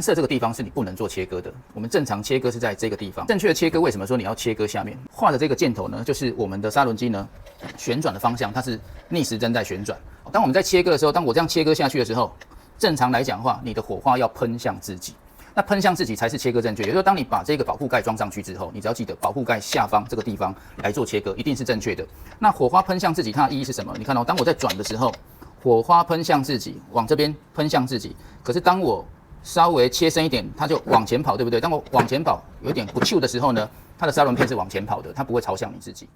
色这个地方是你不能做切割的，我们正常切割是在这个地方。正确的切割为什么说你要切割下面？画的这个箭头呢，就是我们的砂轮机呢旋转的方向，它是逆时针在旋转。当我们在切割的时候，当我这样切割下去的时候，正常来讲的话，你的火花要喷向自己。那喷向自己才是切割正确，也就是说，当你把这个保护盖装上去之后，你只要记得保护盖下方这个地方来做切割，一定是正确的。那火花喷向自己，它的意义是什么？你看到，当我在转的时候，火花喷向自己，往这边喷向自己。可是当我稍微切深一点，它就往前跑，对不对？当我往前跑有一点不 Q 的时候呢，它的砂轮片是往前跑的，它不会朝向你自己。